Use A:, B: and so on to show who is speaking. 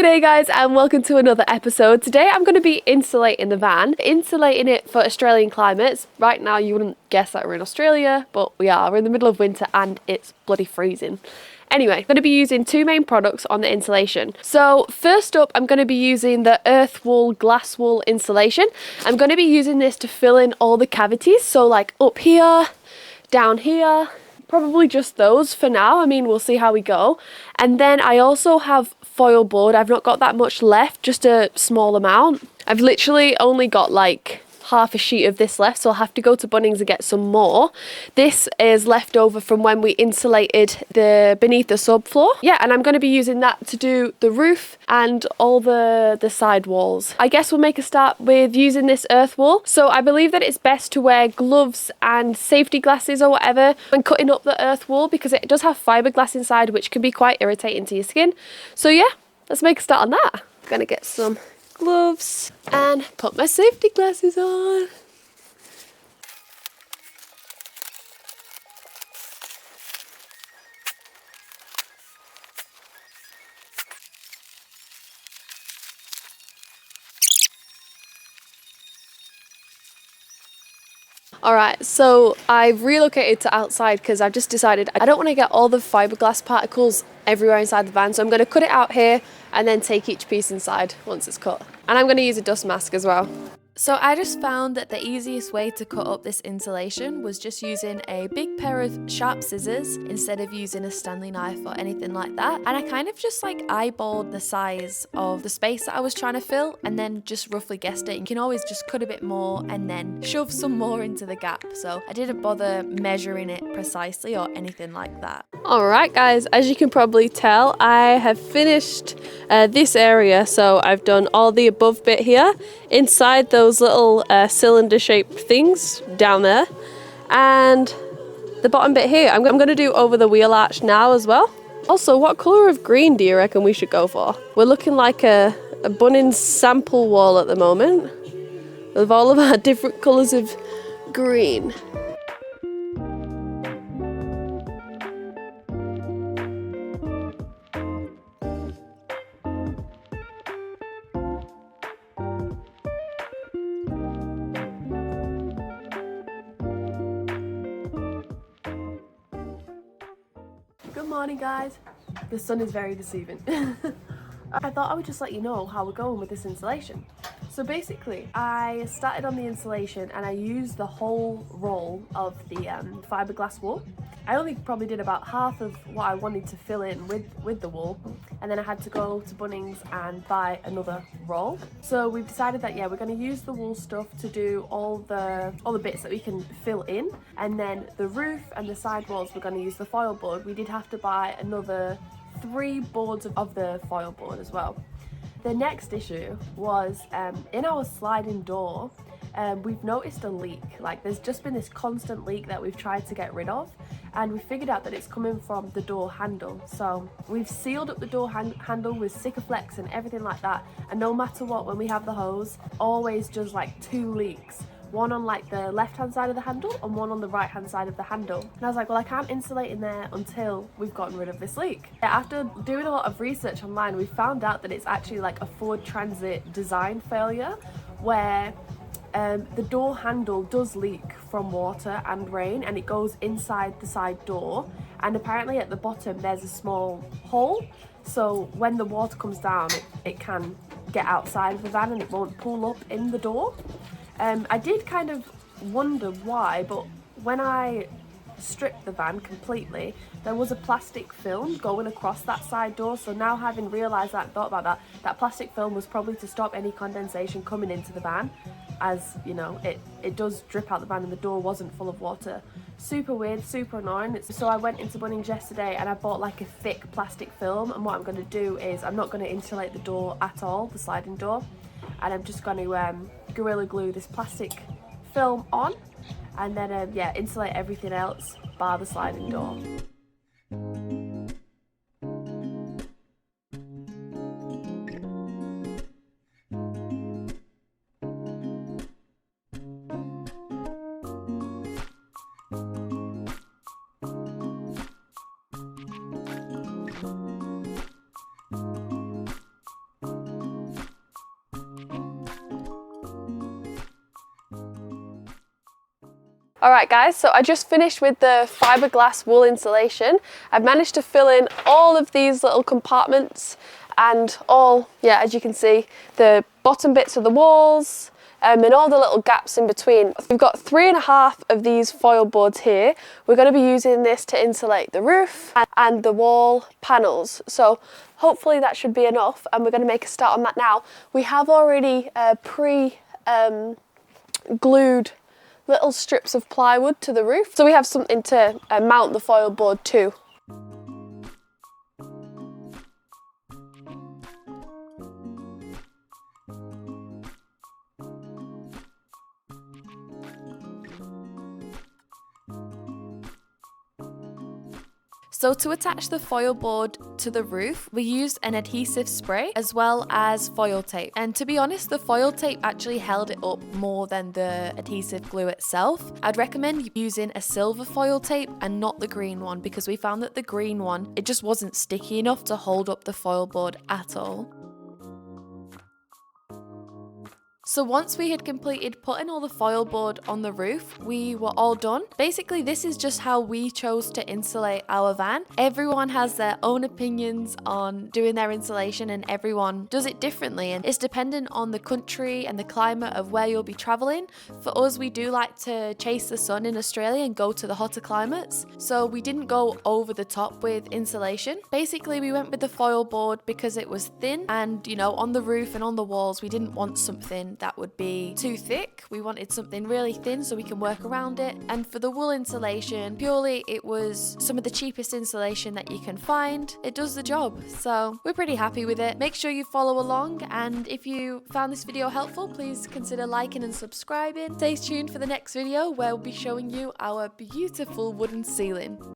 A: G'day guys and welcome to another episode. Today I'm going to be insulating the van, insulating it for Australian climates. Right now you wouldn't guess that we're in Australia, but we are. We're in the middle of winter and it's bloody freezing. Anyway, I'm going to be using two main products on the insulation. So first up, I'm going to be using the Earthwool Glasswool insulation. I'm going to be using this to fill in all the cavities. So like up here, down here, probably just those for now. I mean, we'll see how we go. And then I also have Foilboard. I've not got that much left, just a small amount. I've literally only got like half a sheet of this left, so I'll have to go to Bunnings and get some more. This is left over from when we insulated the beneath the subfloor. Yeah, and I'm going to be using that to do the roof and all the side walls. I guess we'll make a start with using this Earthwool. So I believe that it's best to wear gloves and safety glasses or whatever when cutting up the Earthwool, because it does have fiberglass inside, which can be quite irritating to your skin. So yeah, let's make a start on that. I'm gonna get some gloves and put my safety glasses on. Alright, so I've relocated to outside because I've just decided I don't want to get all the fiberglass particles everywhere inside the van, so I'm going to cut it out here and then take each piece inside once it's cut. And I'm going to use a dust mask as well. So I just found that the easiest way to cut up this insulation was just using a big pair of sharp scissors instead of using a Stanley knife or anything like that. And I kind of just like eyeballed the size of the space that I was trying to fill and then just roughly guessed it. You can always just cut a bit more and then shove some more into the gap. So I didn't bother measuring it precisely or anything like that. Alright guys, as you can probably tell, I have finished this area. So I've done all the above bit here. Inside those little cylinder shaped things down there, and the bottom bit here I'm going to do over the wheel arch now as well. Also, what colour of green do you reckon we should go for? We're looking like a Bunnings sample wall at the moment with all of our different colours of green. Good morning guys. The sun is very deceiving. I thought I would just let you know how we're going with this insulation. So basically I started on the insulation and I used the whole roll of the fiberglass wool. I only probably did about half of what I wanted to fill in with the wool, and then I had to go to Bunnings and buy another roll. So we've decided that yeah, we're going to use the wool stuff to do all the bits that we can fill in, and then the roof and the side walls we're going to use the foil board. We did have to buy another 3 boards of the foil board as well. The next issue was in our sliding door. We've noticed a leak. Like there's just been this constant leak that we've tried to get rid of, and we figured out that it's coming from the door handle. So we've sealed up the door handle with Sikaflex and everything like that, and no matter what, when we have the hose, always just like 2 leaks. One on like the left hand side of the handle and one on the right hand side of the handle. And I was like, well, I can't insulate in there until we've gotten rid of this leak. After doing a lot of research online, we found out that it's actually like a Ford Transit design failure, where the door handle does leak from water and rain, and it goes inside the side door, and apparently at the bottom there's a small hole, so when the water comes down it can get outside of the van and it won't pull up in the door. I did kind of wonder why, but when I stripped the van completely, there was a plastic film going across that side door. So now, having realised that, thought about that plastic film was probably to stop any condensation coming into the van, as you know, it does drip out the van and the door wasn't full of water. Super weird, super annoying. So I went into Bunnings yesterday and I bought like a thick plastic film, and what I'm going to do is I'm not going to insulate the door at all, the sliding door, and I'm just going to Gorilla Glue this plastic film on, and then yeah, insulate everything else bar the sliding door. Alright guys, so I just finished with the fiberglass wool insulation. I've managed to fill in all of these little compartments and all, yeah, as you can see, the bottom bits of the walls and all the little gaps in between. We've got 3.5 of these foil boards here. We're going to be using this to insulate the roof and the wall panels. So hopefully that should be enough, and we're going to make a start on that now. We have already glued little strips of plywood to the roof, so we have something to mount the foil board to.
B: So to attach the foil board to the roof, we used an adhesive spray as well as foil tape. And to be honest, the foil tape actually held it up more than the adhesive glue itself. I'd recommend using a silver foil tape and not the green one, because we found that the green one, it just wasn't sticky enough to hold up the foil board at all. So once we had completed putting all the foil board on the roof, we were all done. Basically, this is just how we chose to insulate our van. Everyone has their own opinions on doing their insulation, and everyone does it differently, and it's dependent on the country and the climate of where you'll be traveling. For us, we do like to chase the sun in Australia and go to the hotter climates, so we didn't go over the top with insulation. Basically, we went with the foil board because it was thin, and you know, on the roof and on the walls, we didn't want something that would be too thick. We wanted something really thin so we can work around it. And for the wool insulation, purely it was some of the cheapest insulation that you can find. It does the job, so we're pretty happy with it. Make sure you follow along, and if you found this video helpful, please consider liking and subscribing. Stay tuned for the next video where we'll be showing you our beautiful wooden ceiling.